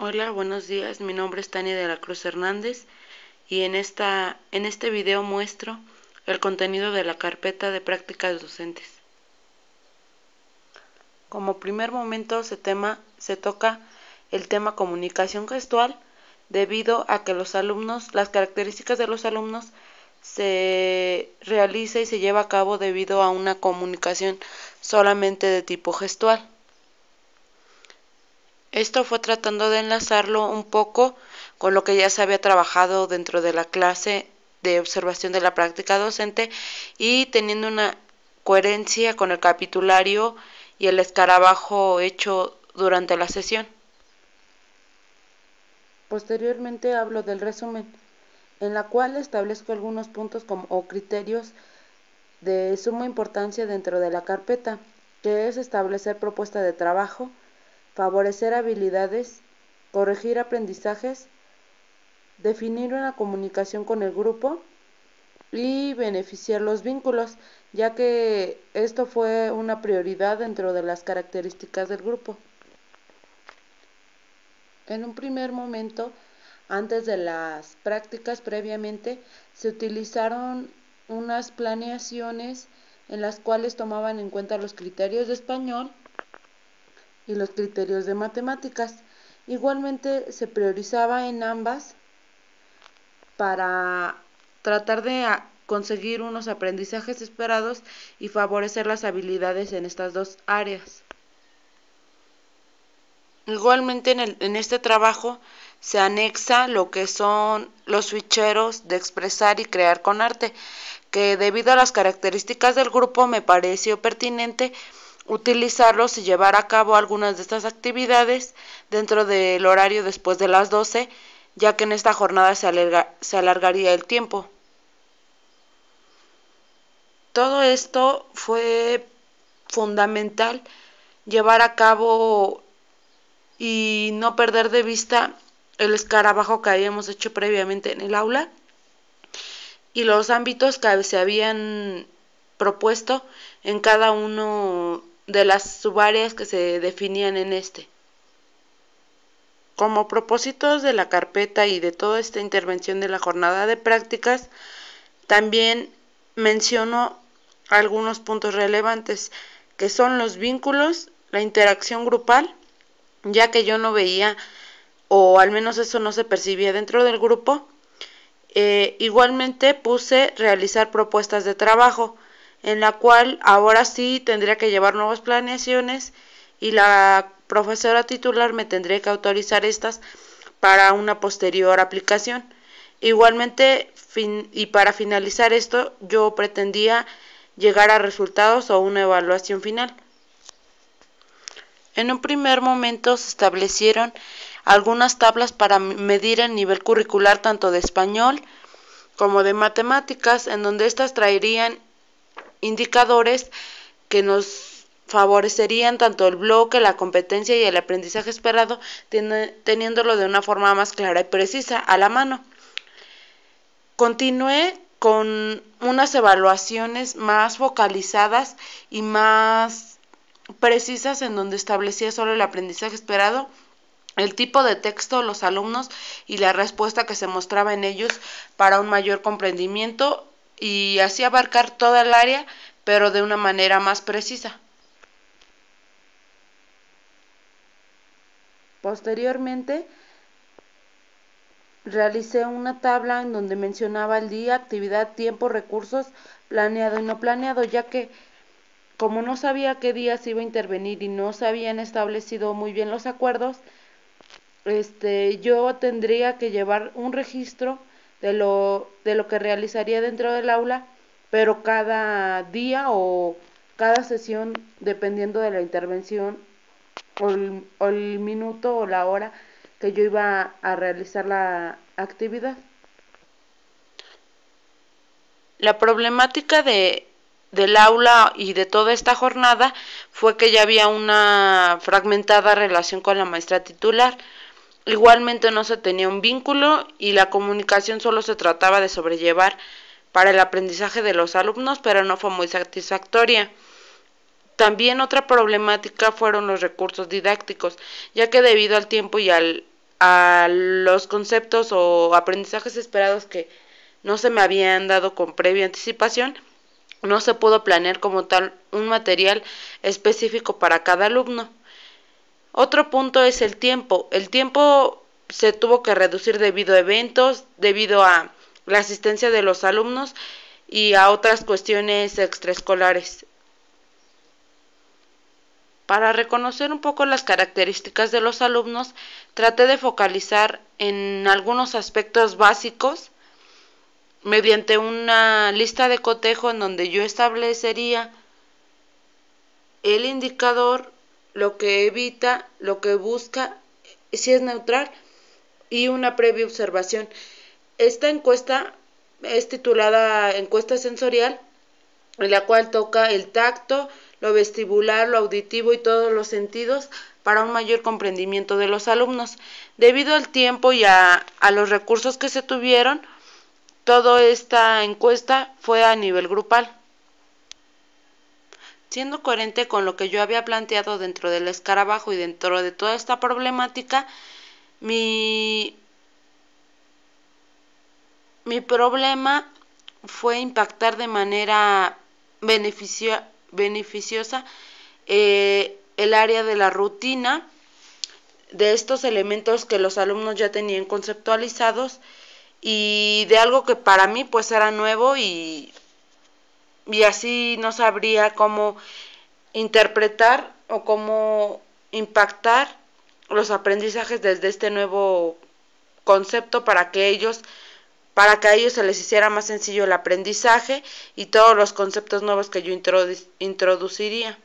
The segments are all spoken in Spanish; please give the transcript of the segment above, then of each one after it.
Hola, buenos días. Mi nombre es Tania de la Cruz Hernández y en este video muestro el contenido de la carpeta de prácticas docentes. Como primer momento se toca el tema comunicación gestual, debido a que las características de los alumnos se realiza y se lleva a cabo debido a una comunicación solamente de tipo gestual. Esto fue tratando de enlazarlo un poco con lo que ya se había trabajado dentro de la clase de observación de la práctica docente y teniendo una coherencia con el capitulario y el escarabajo hecho durante la sesión. Posteriormente hablo del resumen, en la cual establezco algunos puntos o criterios de suma importancia dentro de la carpeta, que es establecer propuesta de trabajo, favorecer habilidades, corregir aprendizajes, definir una comunicación con el grupo y beneficiar los vínculos, ya que esto fue una prioridad dentro de las características del grupo. En un primer momento, antes de las prácticas previamente, se utilizaron unas planeaciones en las cuales tomaban en cuenta los criterios de español y los criterios de matemáticas. Igualmente se priorizaba en ambas para tratar de conseguir unos aprendizajes esperados y favorecer las habilidades en estas dos áreas. Igualmente en este trabajo se anexa lo que son los ficheros de expresar y crear con arte, que debido a las características del grupo me pareció pertinente utilizarlos y llevar a cabo algunas de estas actividades dentro del horario después de las 12, ya que en esta jornada se alargaría el tiempo. Todo esto fue fundamental llevar a cabo y no perder de vista el escarabajo que habíamos hecho previamente en el aula y los ámbitos que se habían propuesto en cada uno de las subáreas que se definían en este. Como propósitos de la carpeta y de toda esta intervención de la jornada de prácticas, también menciono algunos puntos relevantes, que son los vínculos, la interacción grupal, ya que yo no veía, o al menos eso no se percibía dentro del grupo. Igualmente puse realizar propuestas de trabajo, en la cual ahora sí tendría que llevar nuevas planeaciones y la profesora titular me tendría que autorizar estas para una posterior aplicación. Igualmente, y para finalizar esto, yo pretendía llegar a resultados o una evaluación final. En un primer momento se establecieron algunas tablas para medir el nivel curricular tanto de español como de matemáticas, en donde estas traerían indicadores que nos favorecerían tanto el bloque, la competencia y el aprendizaje esperado, teniéndolo de una forma más clara y precisa a la mano. Continué con unas evaluaciones más focalizadas y más precisas, en donde establecía solo el aprendizaje esperado, el tipo de texto, los alumnos y la respuesta que se mostraba en ellos para un mayor comprendimiento y así abarcar toda el área, pero de una manera más precisa. Posteriormente, realicé una tabla en donde mencionaba el día, actividad, tiempo, recursos, planeado y no planeado, ya que como no sabía qué día se iba a intervenir y no se habían establecido muy bien los acuerdos, yo tendría que llevar un registro de lo que realizaría dentro del aula, pero cada día o cada sesión, dependiendo de la intervención o el minuto o la hora que yo iba a realizar la actividad. La problemática del aula y de toda esta jornada fue que ya había una fragmentada relación con la maestra titular. Igualmente no se tenía un vínculo y la comunicación solo se trataba de sobrellevar para el aprendizaje de los alumnos, pero no fue muy satisfactoria. También otra problemática fueron los recursos didácticos, ya que debido al tiempo y al a los conceptos o aprendizajes esperados que no se me habían dado con previa anticipación, no se pudo planear como tal un material específico para cada alumno. Otro punto es el tiempo. El tiempo se tuvo que reducir debido a eventos, debido a la asistencia de los alumnos y a otras cuestiones extraescolares. Para reconocer un poco las características de los alumnos, traté de focalizar en algunos aspectos básicos mediante una lista de cotejo en donde yo establecería el indicador, lo que evita, lo que busca, si es neutral, y una previa observación. Esta encuesta es titulada encuesta sensorial, en la cual toca el tacto, lo vestibular, lo auditivo y todos los sentidos para un mayor comprendimiento de los alumnos. Debido al tiempo y a los recursos que se tuvieron, toda esta encuesta fue a nivel grupal. Siendo coherente con lo que yo había planteado dentro del escarabajo y dentro de toda esta problemática, mi problema fue impactar de manera beneficiosa el área de la rutina, de estos elementos que los alumnos ya tenían conceptualizados y de algo que para mí pues era nuevo y así no sabría cómo interpretar o cómo impactar los aprendizajes desde este nuevo concepto para que a ellos se les hiciera más sencillo el aprendizaje y todos los conceptos nuevos que yo introduciría.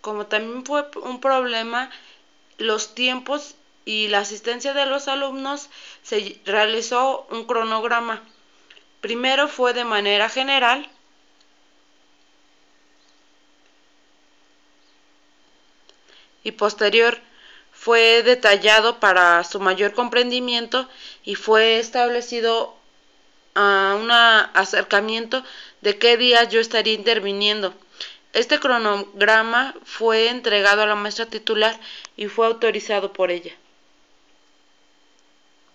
Como también fue un problema los tiempos y la asistencia de los alumnos, se realizó un cronograma. Primero fue de manera general, y posterior fue detallado para su mayor comprendimiento y fue establecido un acercamiento de qué días yo estaría interviniendo. Este cronograma fue entregado a la maestra titular y fue autorizado por ella.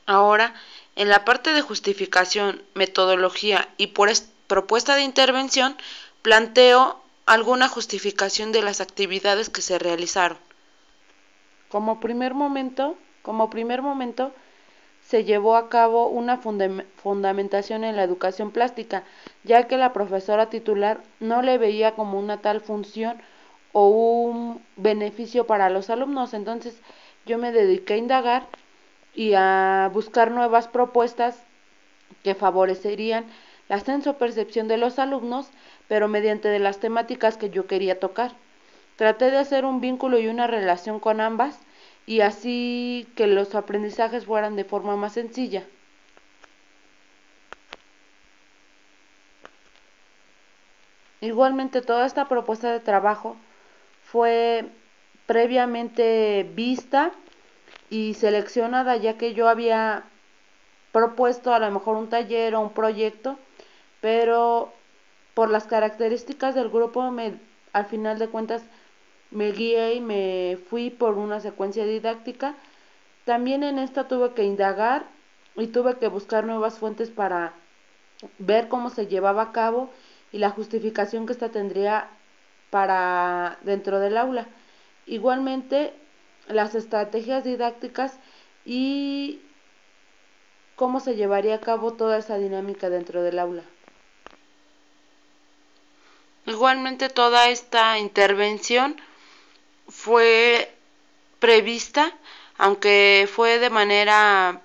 Ahora, en la parte de justificación, metodología y propuesta de intervención, planteo alguna justificación de las actividades que se realizaron. Como primer momento, se llevó a cabo una fundamentación en la educación plástica, ya que la profesora titular no le veía como una tal función o un beneficio para los alumnos. Entonces yo me dediqué a indagar y a buscar nuevas propuestas que favorecerían la sensopercepción de los alumnos, pero mediante de las temáticas que yo quería tocar. Traté de hacer un vínculo y una relación con ambas y así que los aprendizajes fueran de forma más sencilla. Igualmente, toda esta propuesta de trabajo fue previamente vista y seleccionada, ya que yo había propuesto a lo mejor un taller o un proyecto, pero por las características del grupo al final de cuentas me guié y me fui por una secuencia didáctica. También en esta tuve que indagar y tuve que buscar nuevas fuentes para ver cómo se llevaba a cabo y la justificación que esta tendría para dentro del aula. Igualmente, las estrategias didácticas y cómo se llevaría a cabo toda esa dinámica dentro del aula. Igualmente, toda esta intervención fue prevista, aunque fue de manera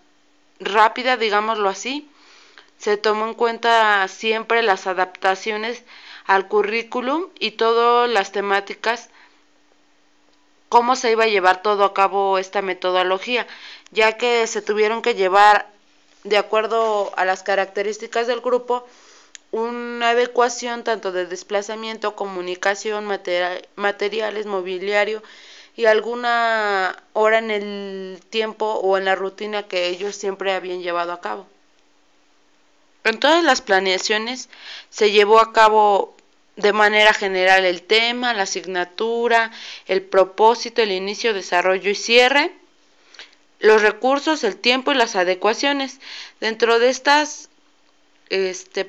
rápida, digámoslo así. Se tomó en cuenta siempre las adaptaciones al currículum y todas las temáticas, cómo se iba a llevar todo a cabo esta metodología, ya que se tuvieron que llevar de acuerdo a las características del grupo una adecuación tanto de desplazamiento, comunicación, materiales, mobiliario y alguna hora en el tiempo o en la rutina que ellos siempre habían llevado a cabo. En todas las planeaciones se llevó a cabo de manera general el tema, la asignatura, el propósito, el inicio, desarrollo y cierre, los recursos, el tiempo y las adecuaciones. Dentro de estas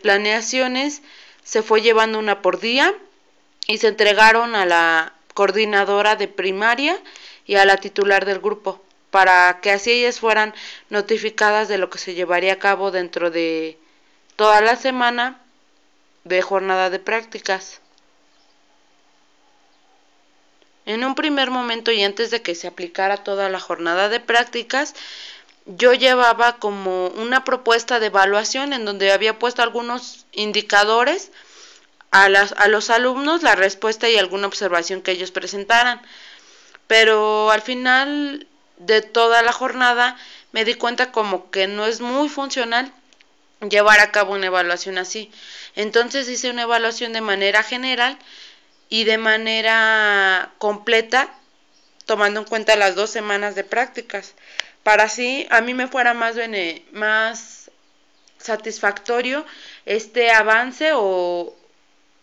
planeaciones se fue llevando una por día y se entregaron a la coordinadora de primaria y a la titular del grupo, para que así ellas fueran notificadas de lo que se llevaría a cabo dentro de toda la semana de jornada de prácticas. En un primer momento y antes de que se aplicara toda la jornada de prácticas, yo llevaba como una propuesta de evaluación en donde había puesto algunos indicadores a los alumnos, la respuesta y alguna observación que ellos presentaran. Pero al final de toda la jornada me di cuenta como que no es muy funcional llevar a cabo una evaluación así. Entonces hice una evaluación de manera general y de manera completa, tomando en cuenta las 2 semanas de prácticas, para así a mí me fuera más satisfactorio este avance o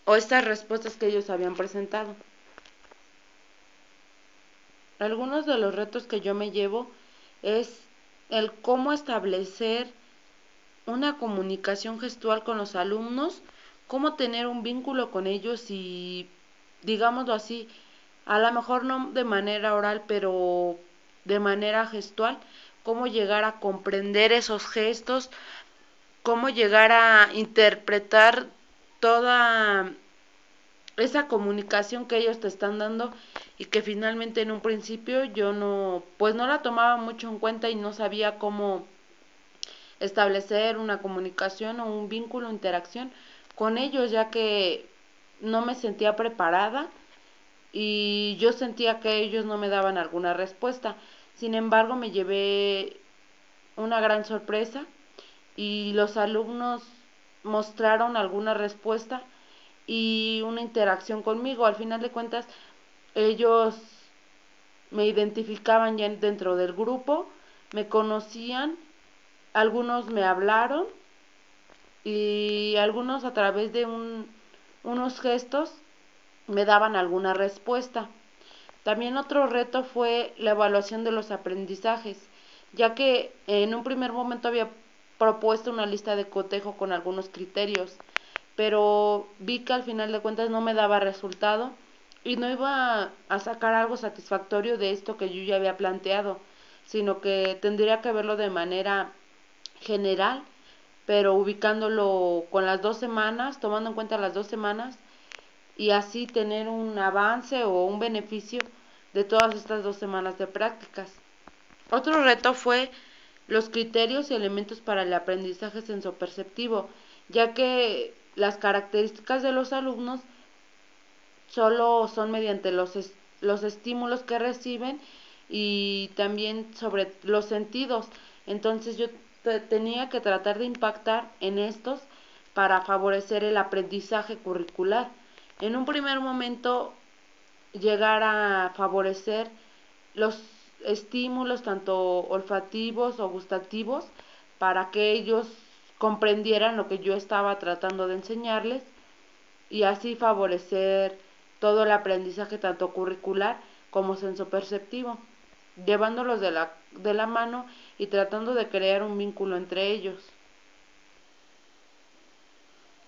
estas respuestas que ellos habían presentado. Algunos de los retos que yo me llevo es el cómo establecer una comunicación gestual con los alumnos, cómo tener un vínculo con ellos y, digámoslo así, a lo mejor no de manera oral, pero de manera gestual, cómo llegar a comprender esos gestos, cómo llegar a interpretar toda esa comunicación que ellos te están dando y que finalmente en un principio yo no la tomaba mucho en cuenta y no sabía cómo establecer una comunicación o un vínculo, interacción con ellos, ya que no me sentía preparada y yo sentía que ellos no me daban alguna respuesta. Sin embargo, me llevé una gran sorpresa y los alumnos mostraron alguna respuesta y una interacción conmigo. Al final de cuentas, ellos me identificaban ya dentro del grupo, me conocían, algunos me hablaron y algunos a través de unos gestos me daban alguna respuesta. También otro reto fue la evaluación de los aprendizajes, ya que en un primer momento había propuesto una lista de cotejo con algunos criterios, pero vi que al final de cuentas no me daba resultado y no iba a sacar algo satisfactorio de esto que yo ya había planteado, sino que tendría que verlo de manera general, pero ubicándolo con las 2 semanas, tomando en cuenta las 2 semanas y así tener un avance o un beneficio de todas estas 2 semanas de prácticas. Otro reto fue los criterios y elementos para el aprendizaje sensoperceptivo, ya que las características de los alumnos solo son mediante los estímulos que reciben y también sobre los sentidos. Entonces yo tenía que tratar de impactar en estos para favorecer el aprendizaje curricular. En un primer momento llegar a favorecer los estímulos tanto olfativos o gustativos para que ellos comprendieran lo que yo estaba tratando de enseñarles y así favorecer todo el aprendizaje tanto curricular como sensoperceptivo, llevándolos de la mano y tratando de crear un vínculo entre ellos.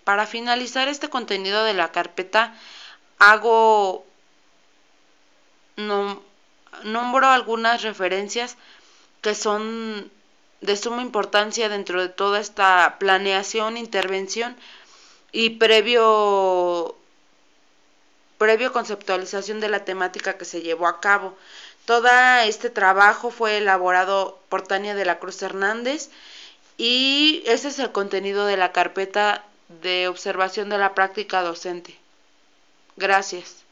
Para finalizar este contenido de la carpeta, nombro algunas referencias que son de suma importancia dentro de toda esta planeación, intervención y previo conceptualización de la temática que se llevó a cabo. Todo este trabajo fue elaborado por Tania de la Cruz Hernández y ese es el contenido de la carpeta de observación de la práctica docente. Gracias.